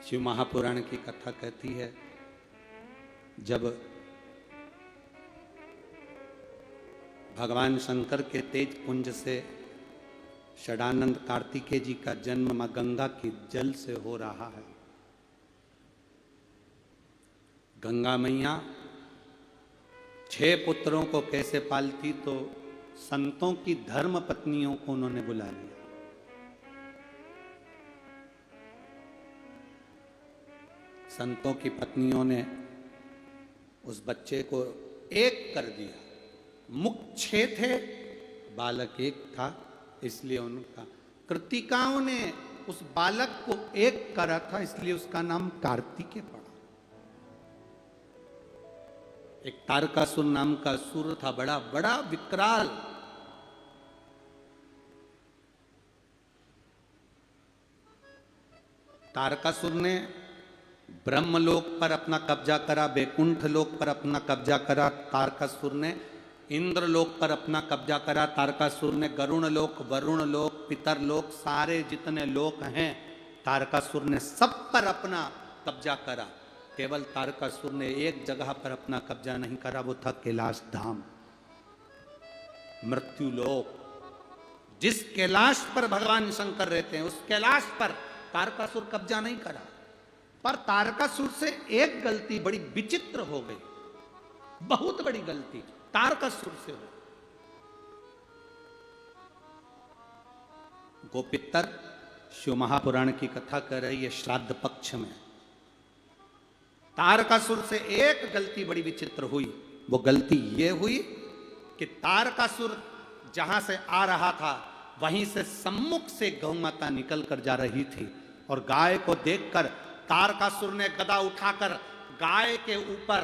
शिव महापुराण की कथा कहती है, जब भगवान शंकर के तेज पुंज से षडानंद कार्तिकेय जी का जन्म मां गंगा की जल से हो रहा है। गंगा मैया 6 पुत्रों को कैसे पालती, तो संतों की धर्म पत्नियों को उन्होंने बुला लिया। संतों की पत्नियों ने उस बच्चे को एक कर दिया। मुख 6 थे, बालक एक था, इसलिए उनका कृतिकाओं ने उस बालक को एक करा था, इसलिए उसका नाम कार्तिकेय पड़ा। एक तारकासुर नाम का असुर था, बड़ा बड़ा विकराल। तारकासुर ने ब्रह्मलोक पर अपना कब्जा करा, बैकुंठ लोक पर अपना कब्जा करा तारकासुर ने, इंद्रलोक पर अपना कब्जा करा तारकासुर ने, गरुण लोक, वरुण लोक, पितर लोक, सारे जितने लोक हैं तारकासुर ने सब पर अपना कब्जा करा। केवल तारकासुर ने एक जगह पर अपना कब्जा नहीं करा, वो था कैलाश धाम, मृत्यु लोक। जिस कैलाश पर भगवान शंकर रहते हैं उस कैलाश पर तारकासुर कब्जा नहीं करा। पर तारकासुर से एक गलती बड़ी विचित्र हो गई, बहुत बड़ी गलती तारकासुर से हो। गोपितर शिव महापुराण की कथा कर रही है श्राद्ध पक्ष में। तारकासुर से एक गलती बड़ी विचित्र हुई। वो गलती ये हुई कि तारकासुर जहां से आ रहा था वहीं से सम्मुख से गौ माता निकल कर जा रही थी, और गाय को देखकर तारकासुर ने गदा उठाकर गाय के ऊपर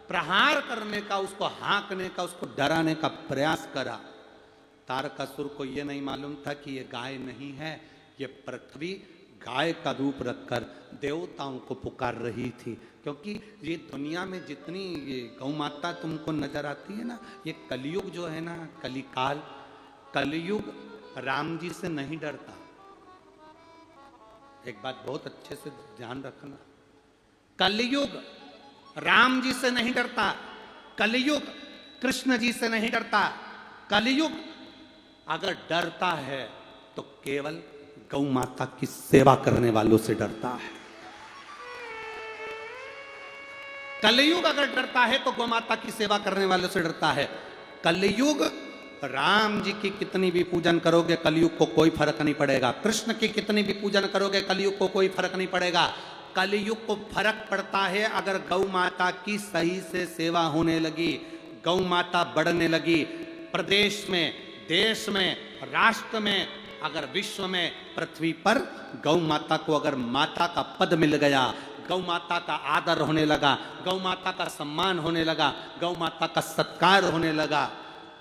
प्रहार करने का, उसको हाँकने का, उसको डराने का प्रयास करा। तारकासुर को यह नहीं मालूम था कि यह गाय नहीं है, ये पृथ्वी गाय का रूप रखकर देवताओं को पुकार रही थी। क्योंकि ये दुनिया में जितनी ये गौ माता तुमको नजर आती है ना, ये कलयुग जो है ना, कलिकाल, कलयुग राम जी से नहीं डरता। एक बात बहुत अच्छे से ध्यान रखना, कलयुग राम जी से नहीं डरता, कलयुग कृष्ण जी से नहीं डरता। कलयुग अगर डरता है तो केवल गौ माता की सेवा करने वालों से डरता है। कलयुग अगर डरता है तो गौ माता की सेवा करने वालों से डरता है। कलयुग राम जी की कितनी भी पूजन करोगे कलयुग को कोई फर्क नहीं पड़ेगा, कृष्ण की कितनी भी पूजन करोगे कलयुग को कोई फर्क नहीं पड़ेगा। कलयुग को फर्क पड़ता है अगर गौ माता की सही से सेवा होने लगी, गौ माता बढ़ने लगी, प्रदेश में, देश में, राष्ट्र में, अगर विश्व में, पृथ्वी पर गौ माता को अगर माता का पद मिल गया, गौ माता का आदर होने लगा, गौ माता का सम्मान होने लगा, गौ माता का सत्कार होने लगा,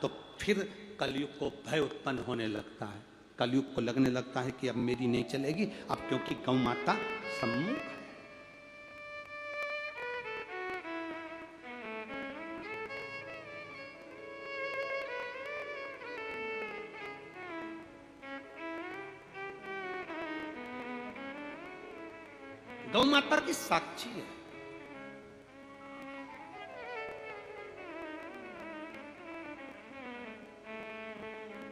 तो फिर कलयुग को भय उत्पन्न होने लगता है। कलयुग को लगने लगता है कि अब मेरी नहीं चलेगी, अब क्योंकि गौ माता सम्मुख है। गौ माता की साक्षी है।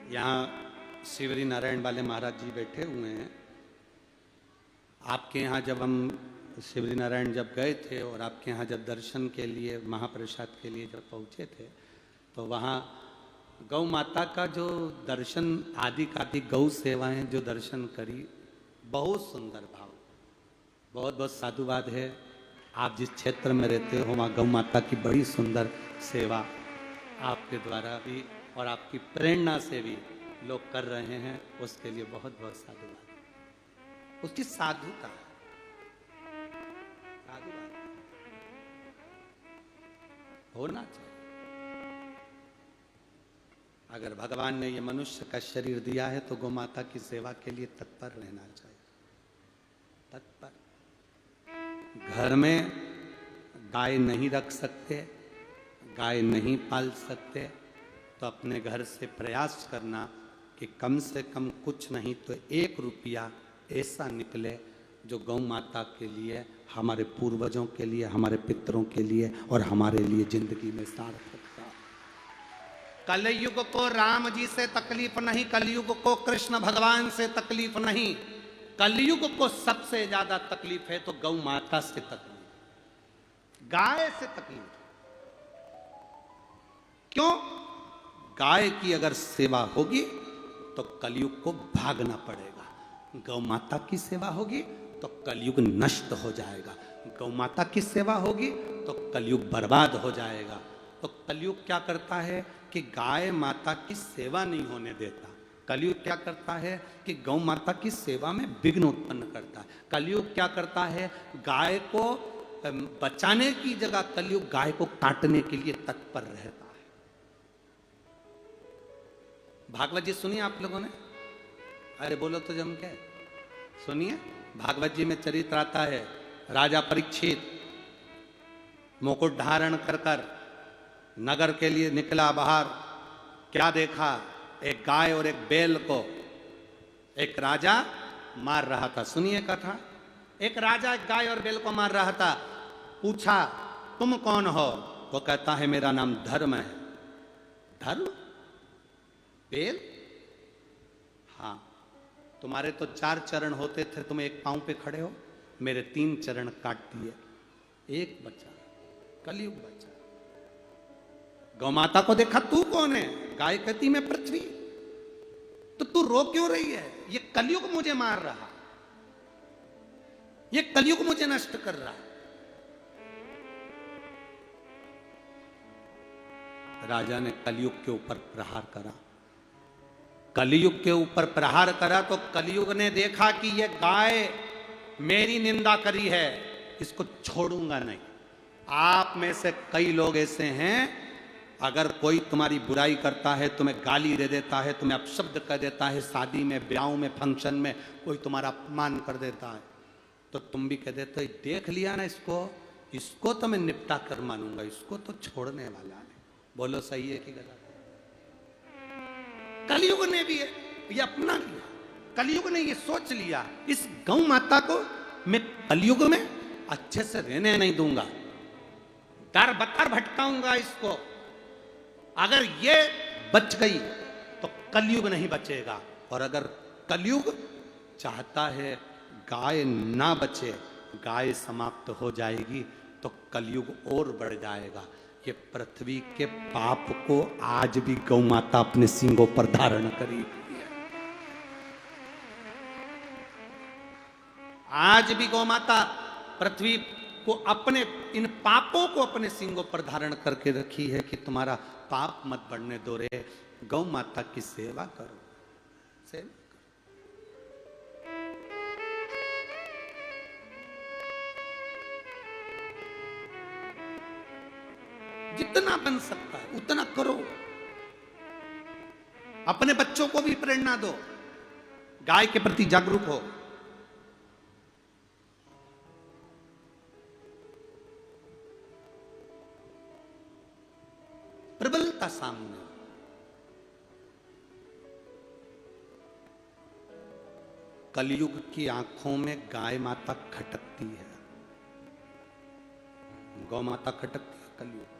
यहाँ शिवरी नारायण वाले महाराज जी बैठे हुए हैं। आपके यहाँ जब हम शिवरी नारायण जब गए थे और आपके यहाँ जब दर्शन के लिए, महाप्रसाद के लिए जब पहुँचे थे, तो वहाँ गौ माता का जो दर्शन, आदि कादि गौ सेवाएं जो दर्शन करी, बहुत सुंदर भाव, बहुत बहुत साधुवाद है। आप जिस क्षेत्र में रहते हो वहाँ गौ माता की बड़ी सुंदर सेवा आपके द्वारा भी और आपकी प्रेरणा से भी लोग कर रहे हैं, उसके लिए बहुत बहुत साधुवाद। उसकी साधुता, साधुवाद होना चाहिए। अगर भगवान ने ये मनुष्य का शरीर दिया है तो गौ माता की सेवा के लिए तत्पर रहना चाहिए, तत्पर। घर में गाय नहीं रख सकते, गाय नहीं पाल सकते, तो अपने घर से प्रयास करना कि कम से कम कुछ नहीं तो 1 रुपया ऐसा निकले जो गौ माता के लिए, हमारे पूर्वजों के लिए, हमारे पितरों के लिए और हमारे लिए जिंदगी में सार्थकता। कलयुग को राम जी से तकलीफ नहीं, कलयुग को कृष्ण भगवान से तकलीफ नहीं, कलयुग को सबसे ज्यादा तकलीफ है तो गौ माता से तकलीफ, गाय से तकलीफ। क्यों? गाय की अगर सेवा होगी तो कलयुग को भागना पड़ेगा, गौ माता की सेवा होगी तो कलयुग नष्ट हो जाएगा, गौ माता की सेवा होगी तो कलयुग बर्बाद हो जाएगा। तो कलयुग क्या करता है कि गाय माता की सेवा नहीं होने देता, कलयुग क्या करता है कि गौ माता की सेवा में विघ्न उत्पन्न करता है। कलयुग क्या करता है, गाय को बचाने की जगह कलयुग गाय को काटने के लिए तत्पर रहता है। भागवत जी सुनिए आप लोगों ने, अरे बोलो तो जम के सुनिए। भागवत जी में चरित्र आता है, राजा परीक्षित मुकुट धारण कर कर नगर के लिए निकला बाहर। क्या देखा? एक गाय और एक बैल को एक राजा मार रहा था। सुनिए कथा। एक राजा एक गाय और बैल को मार रहा था। पूछा तुम कौन हो? वो कहता है मेरा नाम धर्म है। धर्म? बैल? हाँ, तुम्हारे तो 4 चरण होते थे, तुम एक पांव पे खड़े हो, मेरे 3 चरण काट दिए, एक बचा, कलयुग बचा। गौ माता को देखा, तू कौन है? गाय कहती मैं पृथ्वी। तो तू रो क्यों रही है? ये कलयुग मुझे मार रहा, ये कलयुग मुझे नष्ट कर रहा। राजा ने कलयुग के ऊपर प्रहार करा। कलयुग के ऊपर प्रहार करा तो कलयुग ने देखा कि ये गाय मेरी निंदा करी है, इसको छोड़ूंगा नहीं। आप में से कई लोग ऐसे हैं, अगर कोई तुम्हारी बुराई करता है, तुम्हें गाली दे देता है, तुम्हें अपशब्द कर देता है, शादी में, ब्याह में, फंक्शन में कोई तुम्हारा अपमान कर देता है, तो तुम भी कह देते हो देख लिया ना इसको तो मैं निपटा कर मानूंगा, इसको तो छोड़ने वाला नहीं। बोलो सही है कि गलत? कलयुग ने भी ये अपना लिया, कलयुग ने ये सोच लिया इस गौ माता को मैं कलयुग में अच्छे से रहने नहीं दूंगा, दर बतर भटकाऊंगा इसको। अगर ये बच गई तो कलयुग नहीं बचेगा, और अगर कलयुग चाहता है गाय ना बचे, गाय समाप्त हो जाएगी तो कलयुग और बढ़ जाएगा। ये पृथ्वी के पाप को आज भी गौ माता अपने सींगों पर धारण करी हुई है। आज भी गौ माता पृथ्वी को अपने इन पापों को अपने सींगों पर धारण करके रखी है कि तुम्हारा पाप मत बढ़ने दो रे, गौ माता की सेवा करो, सेवा करो। जितना बन सकता है उतना करो। अपने बच्चों को भी प्रेरणा दो, गाय के प्रति जागरूक हो। प्रबलता सामने, कलयुग की आंखों में गाय माता खटकती है, गौ माता खटकती है। कलयुग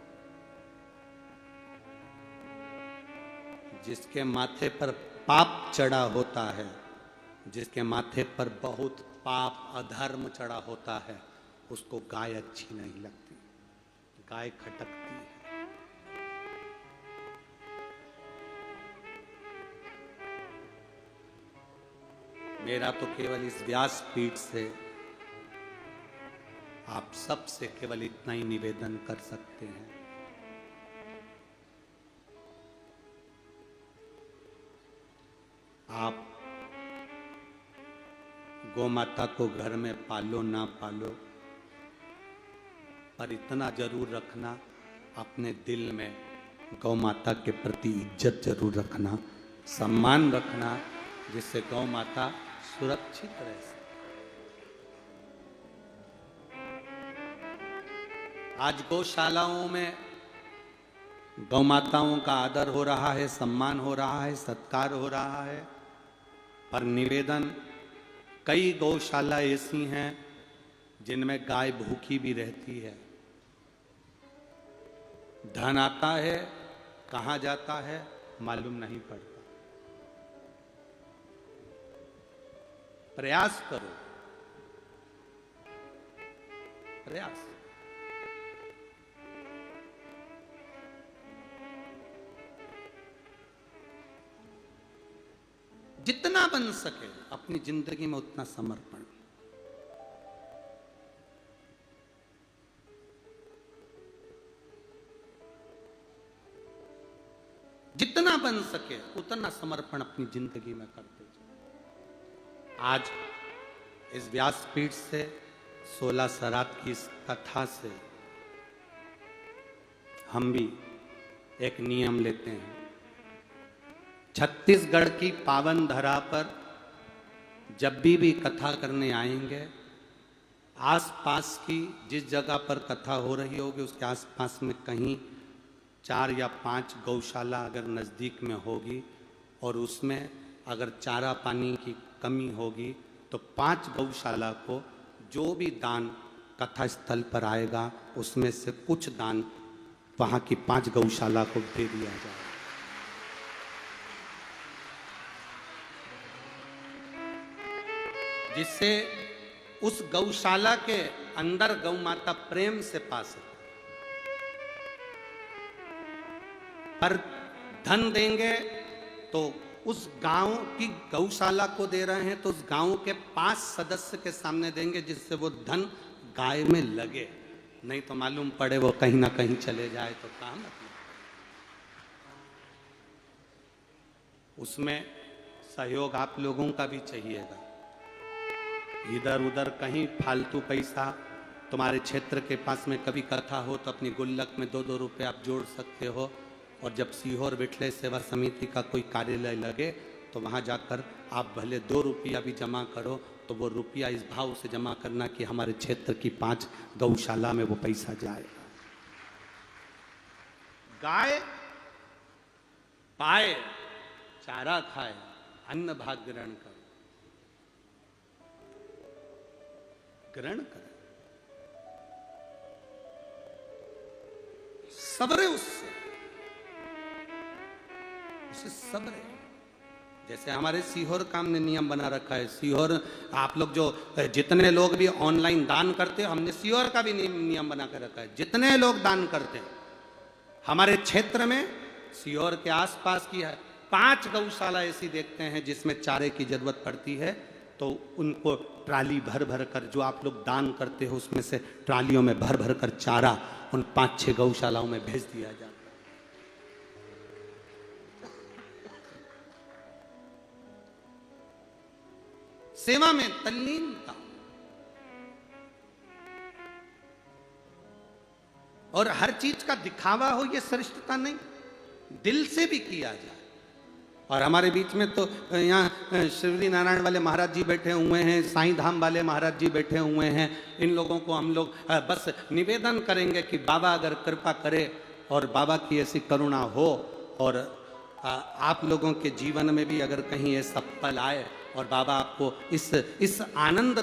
जिसके माथे पर पाप चढ़ा होता है, जिसके माथे पर बहुत पाप अधर्म चढ़ा होता है, उसको गाय अच्छी नहीं लगती, गाय खटकती है। मेरा तो केवल इस व्यासपीठ से आप सबसे केवल इतना ही निवेदन कर सकते हैं, आप गौ माता को घर में पालो ना पालो, पर इतना जरूर रखना, अपने दिल में गौ माता के प्रति इज्जत जरूर रखना, सम्मान रखना, जिससे गौ माता सुरक्षित रह सके। आज गौशालाओं में गौ माताओं का आदर हो रहा है, सम्मान हो रहा है, सत्कार हो रहा है, पर निवेदन कई गौशाला ऐसी हैं जिनमें गाय भूखी भी रहती है। धन आता है, कहां जाता है मालूम नहीं पड़ता। प्रयास करो, प्रयास। जितना बन सके अपनी जिंदगी में उतना समर्पण। जितना बन सके उतना समर्पण अपनी जिंदगी में करते जाओ। आज इस व्यासपीठ से 16 सरात की इस कथा से हम भी एक नियम लेते हैं। छत्तीसगढ़ की पावन धरा पर जब भी कथा करने आएंगे, आसपास की जिस जगह पर कथा हो रही होगी उसके आसपास में कहीं 4 या 5 गौशाला अगर नज़दीक में होगी और उसमें अगर चारा पानी की कमी होगी तो 5 गौशाला को जो भी दान कथा स्थल पर आएगा उसमें से कुछ दान वहाँ की 5 गौशाला को दे दिया जाए। जिससे उस गौशाला के अंदर गौ माता प्रेम से पा सके। पर धन देंगे तो उस गांव की गौशाला को दे रहे हैं तो उस गांव के 5 सदस्य के सामने देंगे जिससे वो धन गाय में लगे, नहीं तो मालूम पड़े वो कहीं ना कहीं चले जाए तो क्या मतलब। उसमें सहयोग आप लोगों का भी चाहिएगा। इधर उधर कहीं फालतू पैसा, तुम्हारे क्षेत्र के पास में कभी कथा हो तो अपनी गुल्लक में 2-2 रुपए आप जोड़ सकते हो। और जब सीहोर बिठले सेवा समिति का कोई कार्यालय लगे तो वहाँ जाकर आप भले 2 रुपया भी जमा करो, तो वो रुपया इस भाव से जमा करना कि हमारे क्षेत्र की 5 गौशाला में वो पैसा जाएगा। गाय पाए, चारा खाए, अन्न भाग ग्रहण करो, ग्रहण करें, सबरे उससे सबरे। जैसे हमारे सीहोर काम ने नियम बना रखा है। सीहोर आप लोग जो जितने लोग भी ऑनलाइन दान करते हैं, हमने सीहोर का भी नियम बना कर रखा है। जितने लोग दान करते हैं हमारे क्षेत्र में, सीहोर के आसपास की है 5 गौशाला ऐसी देखते हैं जिसमें चारे की जरूरत पड़ती है, तो उनको ट्राली भर भर कर जो आप लोग दान करते हो उसमें से ट्रालियों में भर भर कर चारा उन 5-6 गौशालाओं में भेज दिया जाता है। सेवा में तल्लीनता और हर चीज का दिखावा हो, यह श्रेष्ठता नहीं, दिल से भी किया जाए। और हमारे बीच में तो यहाँ श्री नारायण वाले महाराज जी बैठे हुए हैं, साईं धाम वाले महाराज जी बैठे हुए हैं। इन लोगों को हम लोग बस निवेदन करेंगे कि बाबा अगर कृपा करे और बाबा की ऐसी करुणा हो और आप लोगों के जीवन में भी अगर कहीं ऐसा पल आए और बाबा आपको इस आनंद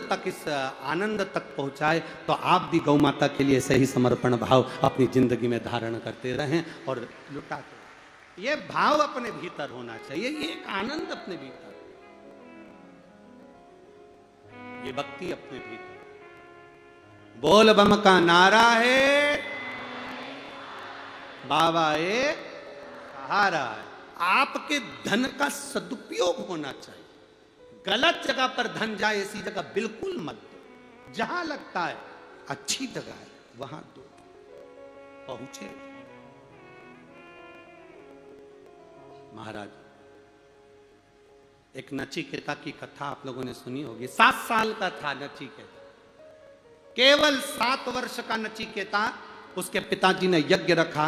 तक पहुँचाए, तो आप भी गौ माता के लिए सही समर्पण भाव अपनी जिंदगी में धारण करते रहें और लुटाते। ये भाव अपने भीतर होना चाहिए, ये एक आनंद अपने भीतर, ये भक्ति अपने भीतर। बोल बम का नारा है, बाबा एक सहारा है। आपके धन का सदुपयोग होना चाहिए। गलत जगह पर धन जाए ऐसी जगह बिल्कुल मत दो। जहां लगता है अच्छी जगह है वहां दो, पहुंचे। महाराज, एक नचिकेता की कथा आप लोगों ने सुनी होगी। 7 साल का था नचिकेता, केवल 7 वर्ष का नचिकेता। उसके पिताजी ने यज्ञ रखा।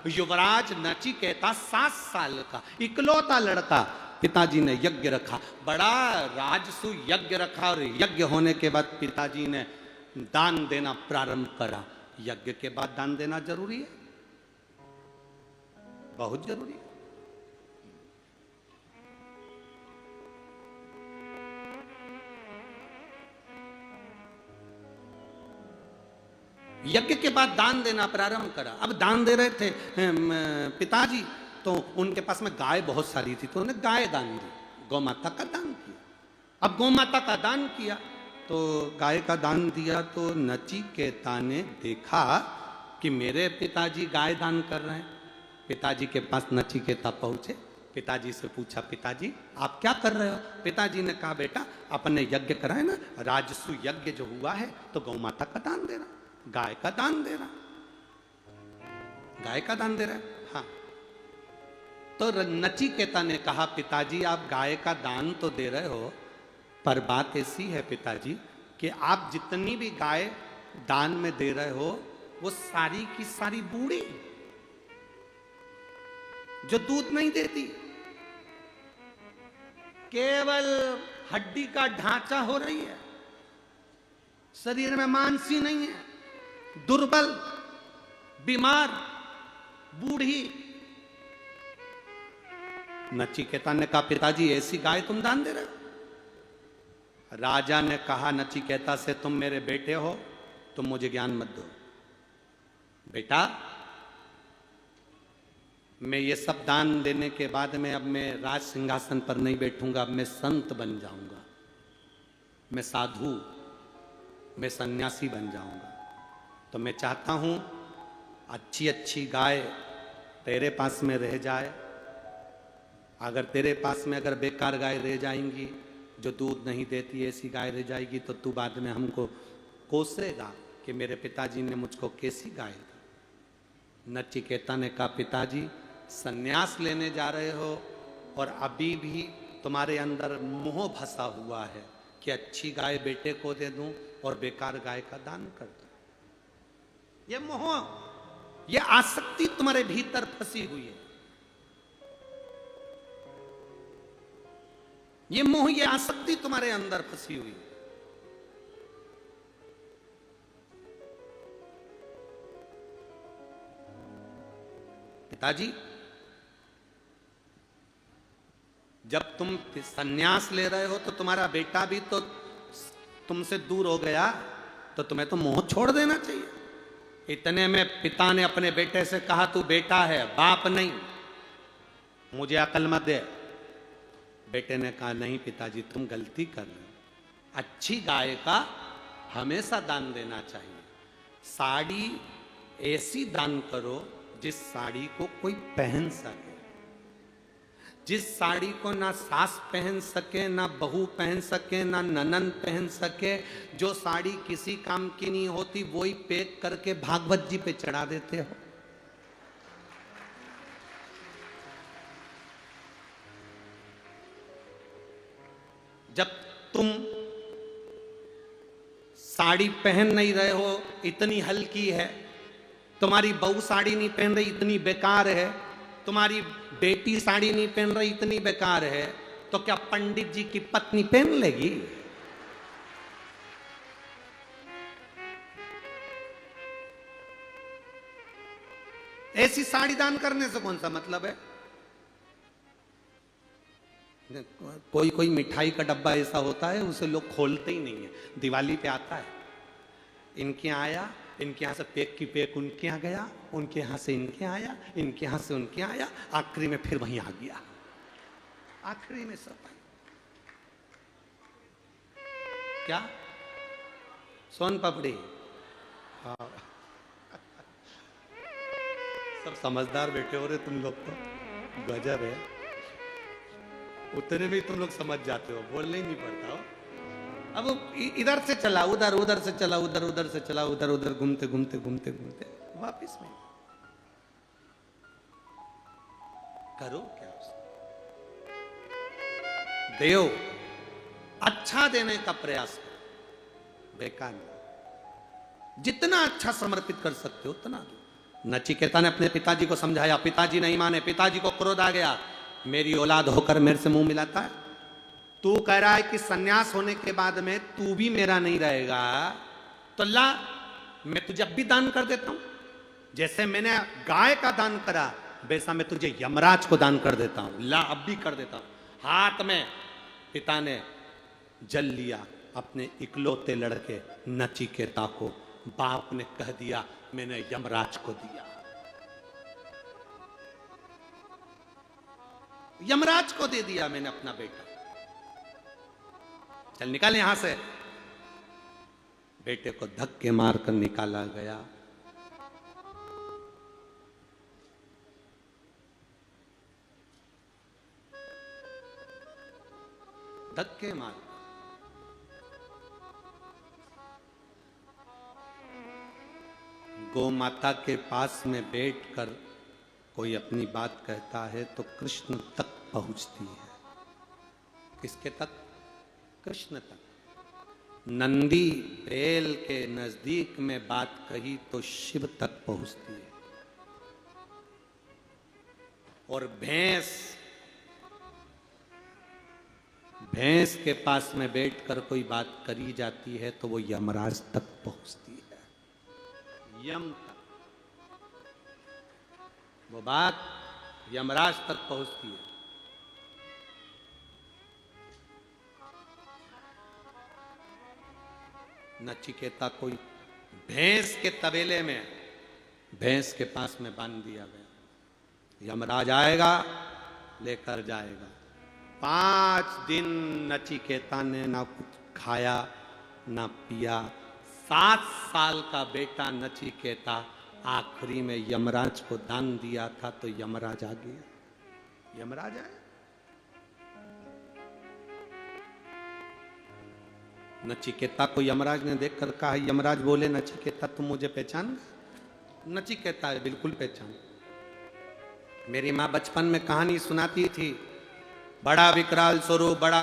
युवराज नचिकेता 7 साल का इकलौता लड़का, पिताजी ने यज्ञ रखा, बड़ा राजसु यज्ञ रखा। और यज्ञ होने के बाद पिताजी ने दान देना प्रारंभ करा। यज्ञ के बाद दान देना जरूरी है, बहुत जरूरी है। यज्ञ के बाद दान देना प्रारंभ करा। अब दान दे रहे थे पिताजी, तो उनके पास में गाय बहुत सारी थी, तो उन्होंने गाय दान दी, गौ माता का दान किया। अब गौ माता का दान किया तो गाय का दान दिया, तो नचिकेता ने देखा कि मेरे पिताजी गाय दान कर रहे हैं। पिताजी के पास नचिकेता पहुंचे, पिताजी से पूछा, पिताजी आप क्या कर रहे हो? पिताजी ने कहा, बेटा अपने यज्ञ कराए ना, राजसु यज्ञ जो हुआ है तो गौ माता का दान दे रहा, गाय का दान दे रहा, गाय का दान दे रहा है। हाँ, तो नचिकेता ने कहा, पिताजी आप गाय का दान तो दे रहे हो, पर बात ऐसी है पिताजी कि आप जितनी भी गाय दान में दे रहे हो वो सारी की सारी बूढ़ी, जो दूध नहीं देती, केवल हड्डी का ढांचा हो रही है, शरीर में मांस ही नहीं है, दुर्बल, बीमार, बूढ़ी। नचिकेता ने कहा, पिताजी ऐसी गाय तुम दान दे रहे हो? राजा ने कहा नचिकेता से, तुम मेरे बेटे हो, तुम मुझे ज्ञान मत दो। बेटा, मैं ये सब दान देने के बाद में अब मैं राज सिंहासन पर नहीं बैठूंगा, अब मैं संत बन जाऊंगा, मैं साधु, मैं सन्यासी बन जाऊंगा। तो मैं चाहता हूं अच्छी अच्छी गाय तेरे पास में रह जाए। अगर तेरे पास में अगर बेकार गाय रह जाएंगी, जो दूध नहीं देती, ऐसी गाय रह जाएगी, तो तू बाद में हमको कोसेगा कि मेरे पिताजी ने मुझको कैसी गाय दी। नचिकेता ने कहा, पिताजी सन्यास लेने जा रहे हो और अभी भी तुम्हारे अंदर मोह फंसा हुआ है कि अच्छी गाय बेटे को दे दूं और बेकार गाय का दान कर दूं। ये मोह, ये आसक्ति तुम्हारे भीतर फंसी हुई है। ये मोह, ये आसक्ति तुम्हारे अंदर फंसी हुई है। पिताजी, जब तुम सन्यास ले रहे हो तो तुम्हारा बेटा भी तो तुमसे दूर हो गया, तो तुम्हें तो मोह छोड़ देना चाहिए। इतने में पिता ने अपने बेटे से कहा, तू बेटा है, बाप नहीं, मुझे अकल मत दे। बेटे ने कहा, नहीं पिताजी तुम गलती कर रहे हो, अच्छी गाय का हमेशा दान देना चाहिए। साड़ी ऐसी दान करो जिस साड़ी को कोई पहन सके, जिस साड़ी को ना सास पहन सके, ना बहू पहन सके, ना ननन पहन सके, जो साड़ी किसी काम की नहीं होती वही पैक करके भागवत जी पे चढ़ा देते हो। जब तुम साड़ी पहन नहीं रहे हो, इतनी हल्की है, तुम्हारी बहू साड़ी नहीं पहन रही, इतनी बेकार है, तुम्हारी बेटी साड़ी नहीं पहन रही, इतनी बेकार है, तो क्या पंडित जी की पत्नी पहन लेगी? ऐसी साड़ी दान करने से कौन सा मतलब है? कोई कोई मिठाई का डब्बा ऐसा होता है उसे लोग खोलते ही नहीं है, दिवाली पे आता है, इनके यहाँ आया, इनके यहाँ से पैक की पैक उनके यहाँ गया, उनके यहाँ से इनके आया, इनके यहाँ से उनके आया, आखिरी में फिर वहीं आ गया, आखिरी में सब क्या सोन पापड़ी। हाँ सब समझदार बैठे हो रहे तुम लोग, तो गजब है, उतने में तुम लोग समझ जाते हो, बोलने ही नहीं पड़ता हो। अब इधर से चला उधर, उधर से चला उधर, उधर से चला उधर, उधर घूमते घूमते घूमते घूमते वापिस में करो क्या? देओ, अच्छा देने का प्रयास करो, बेकार नहीं। जितना अच्छा समर्पित कर सकते हो उतना दो। नचिकेता ने अपने पिताजी को समझाया, पिताजी नहीं माने, पिताजी को क्रोध आ गया, मेरी औलाद होकर मेरे से मुंह मिलाता है, तू कह रहा है कि सन्यास होने के बाद में तू भी मेरा नहीं रहेगा, तो ला मैं तुझे अब भी दान कर देता हूं, जैसे मैंने गाय का दान करा वैसा मैं तुझे यमराज को दान कर देता हूं, ला अब भी कर देता हूं। हाथ में पिता ने जल लिया अपने इकलौते लड़के नचिकेता को बाप ने कह दिया मैंने यमराज को दिया, यमराज को दे दिया मैंने अपना बेटा, चल निकाल यहां से। बेटे को धक्के मारकर निकाला गया। धक्के मार, गौ माता के पास में बैठकर कोई अपनी बात कहता है तो कृष्ण तक पहुंचती है। किसके तक? कृष्ण तक। नंदी बैल के नजदीक में बात कही तो शिव तक पहुंचती है। और भैंस के पास में बैठकर कोई बात करी जाती है तो वो यमराज तक पहुंचती है, यम तक। वो बात यमराज तक पहुंचती है। नचिकेता कोई भैंस के तबेले में, भैंस के पास में बांध दिया गया। यमराज आएगा, लेकर जाएगा। 5 दिन नचिकेता ने ना कुछ खाया ना पिया। 7 साल का बेटा नचिकेता आखिरी में यमराज को दान दिया था तो यमराज आ गया। यमराज आया, नचिकेता को यमराज ने देखकर कहा, यमराज बोले नचिकेता तुम मुझे पहचान? नचिकेता बिल्कुल पहचान। मेरी माँ बचपन में कहानी सुनाती थी, बड़ा विकराल स्वरूप, बड़ा